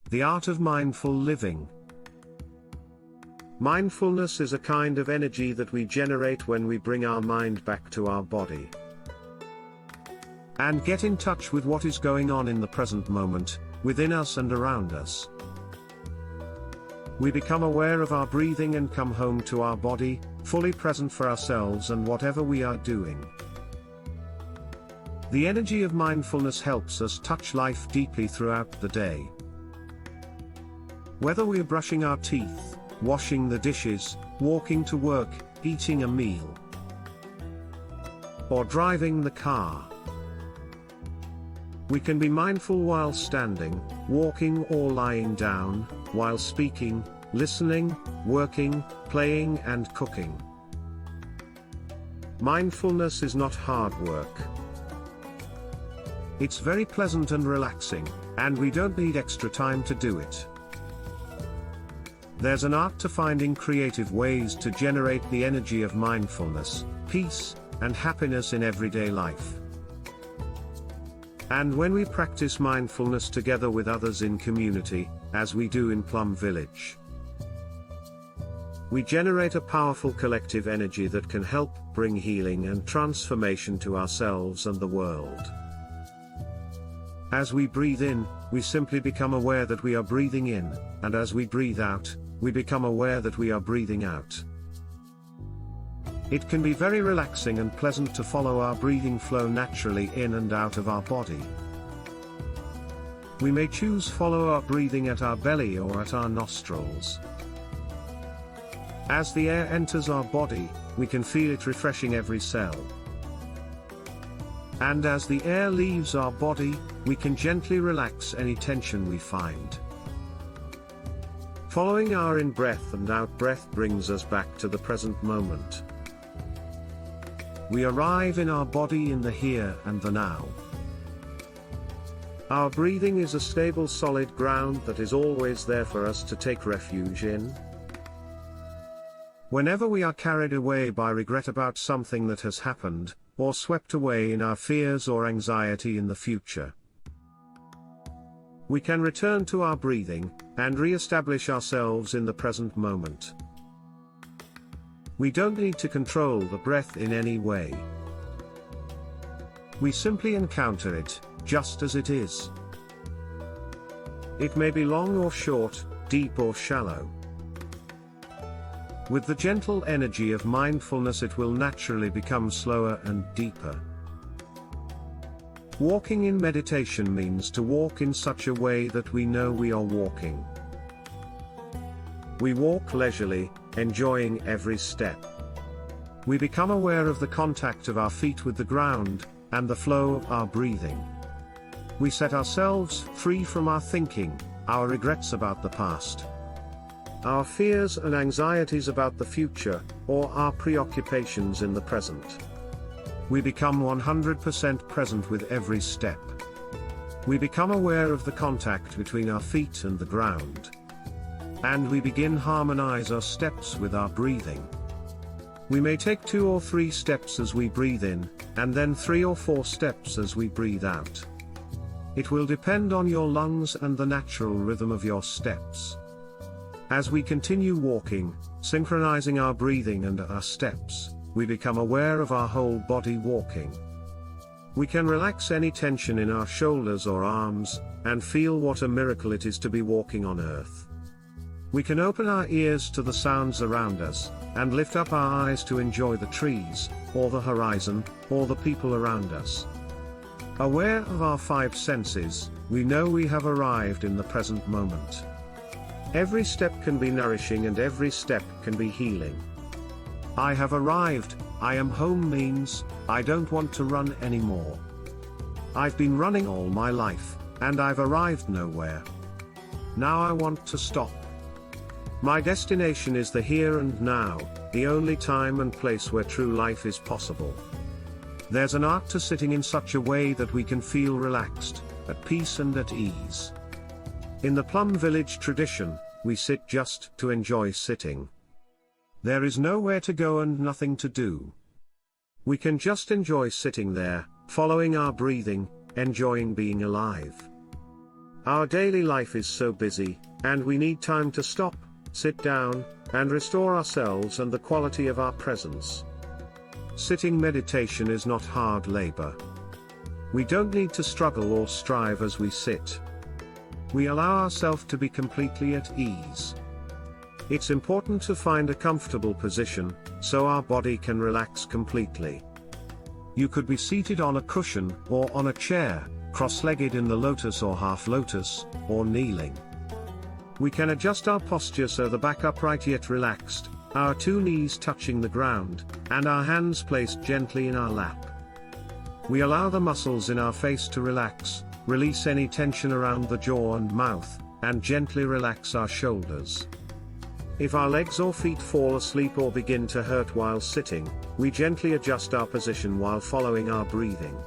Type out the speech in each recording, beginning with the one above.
The art of mindful living. Mindfulness is a kind of energy that we generate when we bring our mind back to our body and get in touch with what is going on in the present moment, within us and around us. We become aware of our breathing and come home to our body, fully present for ourselves and whatever we are doing. The energy of mindfulness helps us touch life deeply throughout the day. Whether we're brushing our teeth, washing the dishes, walking to work, eating a meal, or driving the car, we can be mindful while standing, walking or lying down, while speaking, listening, working, playing and cooking. Mindfulness is not hard work. It's very pleasant and relaxing, and we don't need extra time to do it. There's an art to finding creative ways to generate the energy of mindfulness, peace, and happiness in everyday life. And when we practice mindfulness together with others in community, as we do in Plum Village, we generate a powerful collective energy that can help bring healing and transformation to ourselves and the world. As we breathe in, we simply become aware that we are breathing in, and as we breathe out, we become aware that we are breathing out. It can be very relaxing and pleasant to follow our breathing flow naturally in and out of our body. We may choose follow our breathing at our belly or at our nostrils. As the air enters our body, we can feel it refreshing every cell. And as the air leaves our body, we can gently relax any tension we find. Following our in-breath and out-breath brings us back to the present moment. We arrive in our body in the here and the now. Our breathing is a stable solid ground that is always there for us to take refuge in. Whenever we are carried away by regret about something that has happened, or swept away in our fears or anxiety in the future, we can return to our breathing, and re-establish ourselves in the present moment. We don't need to control the breath in any way. We simply encounter it, just as it is. It may be long or short, deep or shallow. With the gentle energy of mindfulness, it will naturally become slower and deeper. Walking in meditation means to walk in such a way that we know we are walking. We walk leisurely, enjoying every step. We become aware of the contact of our feet with the ground, and the flow of our breathing. We set ourselves free from our thinking, our regrets about the past, our fears and anxieties about the future, or our preoccupations in the present. We become 100% present with every step. We become aware of the contact between our feet and the ground. And we begin harmonize our steps with our breathing. We may take 2 or 3 steps as we breathe in, and then 3 or 4 steps as we breathe out. It will depend on your lungs and the natural rhythm of your steps. As we continue walking, synchronizing our breathing and our steps, we become aware of our whole body walking. We can relax any tension in our shoulders or arms, and feel what a miracle it is to be walking on earth. We can open our ears to the sounds around us, and lift up our eyes to enjoy the trees, or the horizon, or the people around us. Aware of our 5 senses, we know we have arrived in the present moment. Every step can be nourishing and every step can be healing. I have arrived, I am home means, I don't want to run anymore. I've been running all my life, and I've arrived nowhere. Now I want to stop. My destination is the here and now, the only time and place where true life is possible. There's an art to sitting in such a way that we can feel relaxed, at peace and at ease. In the Plum Village tradition, we sit just to enjoy sitting. There is nowhere to go and nothing to do. We can just enjoy sitting there, following our breathing, enjoying being alive. Our daily life is so busy, and we need time to stop, sit down, and restore ourselves and the quality of our presence. Sitting meditation is not hard labor. We don't need to struggle or strive as we sit. We allow ourselves to be completely at ease. It's important to find a comfortable position, so our body can relax completely. You could be seated on a cushion or on a chair, cross-legged in the lotus or half lotus, or kneeling. We can adjust our posture so the back upright yet relaxed, our two knees touching the ground, and our hands placed gently in our lap. We allow the muscles in our face to relax, release any tension around the jaw and mouth, and gently relax our shoulders. If our legs or feet fall asleep or begin to hurt while sitting, we gently adjust our position while following our breathing.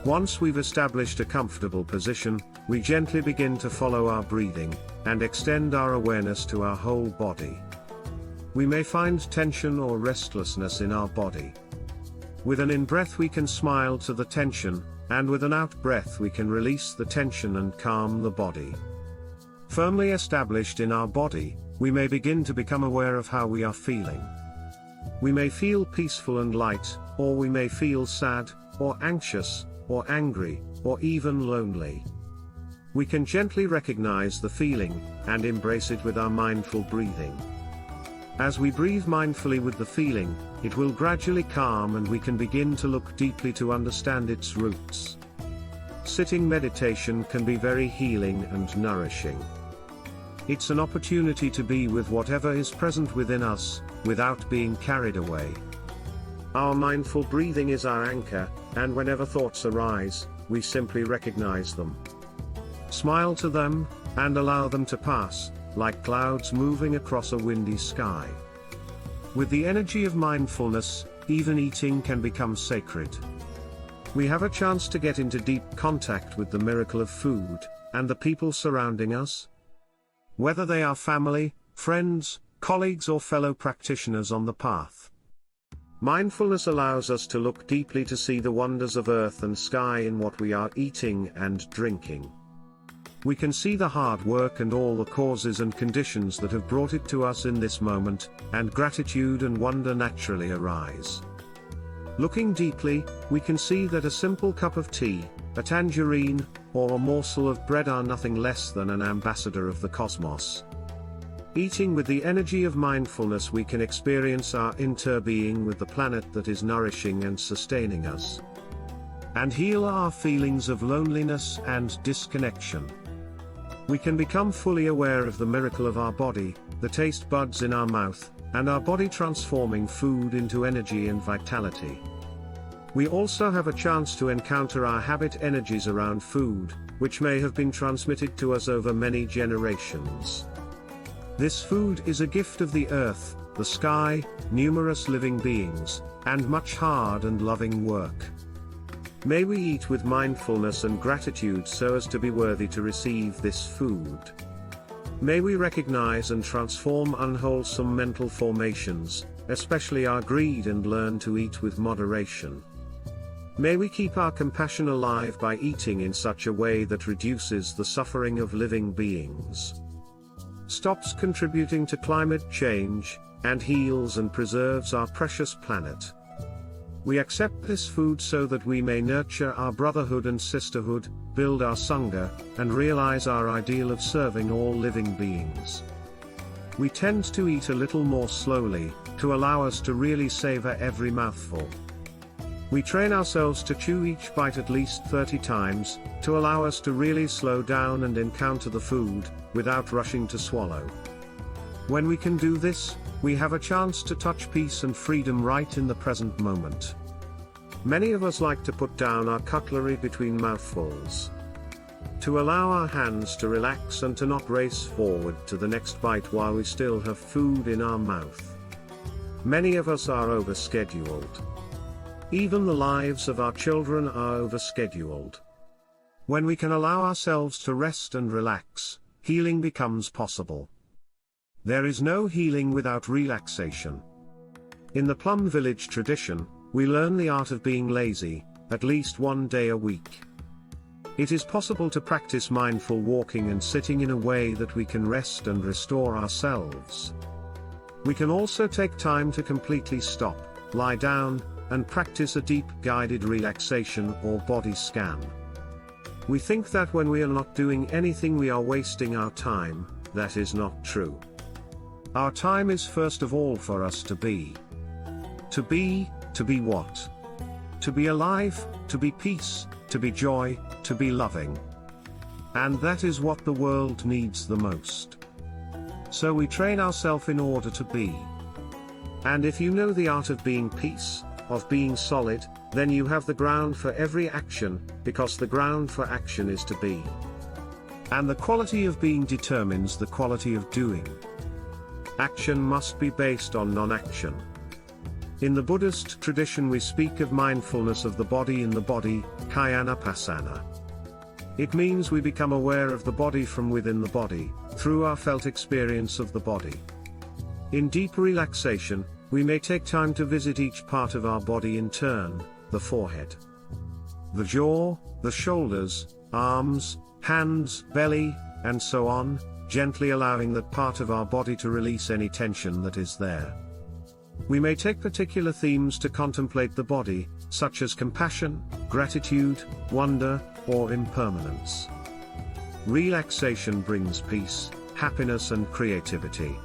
Once we've established a comfortable position, we gently begin to follow our breathing, and extend our awareness to our whole body. We may find tension or restlessness in our body. With an in-breath we can smile to the tension, and with an out-breath we can release the tension and calm the body. Firmly established in our body, we may begin to become aware of how we are feeling. We may feel peaceful and light, or we may feel sad, or anxious, or angry, or even lonely. We can gently recognize the feeling, and embrace it with our mindful breathing. As we breathe mindfully with the feeling, it will gradually calm and we can begin to look deeply to understand its roots. Sitting meditation can be very healing and nourishing. It's an opportunity to be with whatever is present within us, without being carried away. Our mindful breathing is our anchor, and whenever thoughts arise, we simply recognize them. Smile to them, and allow them to pass, like clouds moving across a windy sky. With the energy of mindfulness, even eating can become sacred. We have a chance to get into deep contact with the miracle of food, and the people surrounding us. Whether they are family, friends, colleagues or fellow practitioners on the path. Mindfulness allows us to look deeply to see the wonders of earth and sky in what we are eating and drinking. We can see the hard work and all the causes and conditions that have brought it to us in this moment, and gratitude and wonder naturally arise. Looking deeply, we can see that a simple cup of tea, a tangerine, or a morsel of bread are nothing less than an ambassador of the cosmos. Eating with the energy of mindfulness, we can experience our interbeing with the planet that is nourishing and sustaining us, and heal our feelings of loneliness and disconnection. We can become fully aware of the miracle of our body, the taste buds in our mouth, and our body transforming food into energy and vitality. We also have a chance to encounter our habit energies around food, which may have been transmitted to us over many generations. This food is a gift of the earth, the sky, numerous living beings, and much hard and loving work. May we eat with mindfulness and gratitude so as to be worthy to receive this food. May we recognize and transform unwholesome mental formations, especially our greed, and learn to eat with moderation. May we keep our compassion alive by eating in such a way that reduces the suffering of living beings, stops contributing to climate change, and heals and preserves our precious planet. We accept this food so that we may nurture our brotherhood and sisterhood, build our Sangha, and realize our ideal of serving all living beings. We tend to eat a little more slowly, to allow us to really savor every mouthful. We train ourselves to chew each bite at least 30 times, to allow us to really slow down and encounter the food, without rushing to swallow. When we can do this, we have a chance to touch peace and freedom right in the present moment. Many of us like to put down our cutlery between mouthfuls, to allow our hands to relax and to not race forward to the next bite while we still have food in our mouth. Many of us are overscheduled. Even the lives of our children are overscheduled. When we can allow ourselves to rest and relax, healing becomes possible. There is no healing without relaxation. In the Plum Village tradition, we learn the art of being lazy, at least one day a week. It is possible to practice mindful walking and sitting in a way that we can rest and restore ourselves. We can also take time to completely stop, lie down, and practice a deep guided relaxation or body scan. We think that when we are not doing anything we are wasting our time. That is not true. Our time is first of all for us to be. To be what? To be alive, to be peace, to be joy, to be loving. And that is what the world needs the most. So we train ourselves in order to be. And if you know the art of being peace, of being solid, then you have the ground for every action, because the ground for action is to be. And the quality of being determines the quality of doing. Action must be based on non-action. In the Buddhist tradition we speak of mindfulness of the body in the body, Kayanapassana. It means we become aware of the body from within the body, through our felt experience of the body. In deep relaxation, we may take time to visit each part of our body in turn, the forehead, the jaw, the shoulders, arms, hands, belly, and so on, gently allowing that part of our body to release any tension that is there. We may take particular themes to contemplate the body, such as compassion, gratitude, wonder, or impermanence. Relaxation brings peace, happiness and creativity.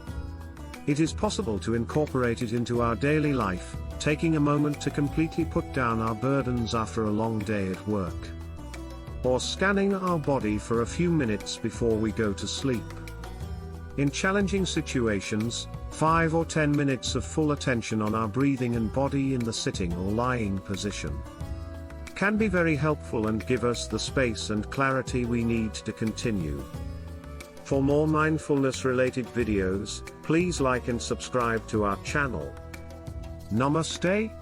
It is possible to incorporate it into our daily life, taking a moment to completely put down our burdens after a long day at work. Or scanning our body for a few minutes before we go to sleep. In challenging situations, 5 or 10 minutes of full attention on our breathing and body in the sitting or lying position can be very helpful and give us the space and clarity we need to continue. For more mindfulness-related videos, please like and subscribe to our channel. Namaste.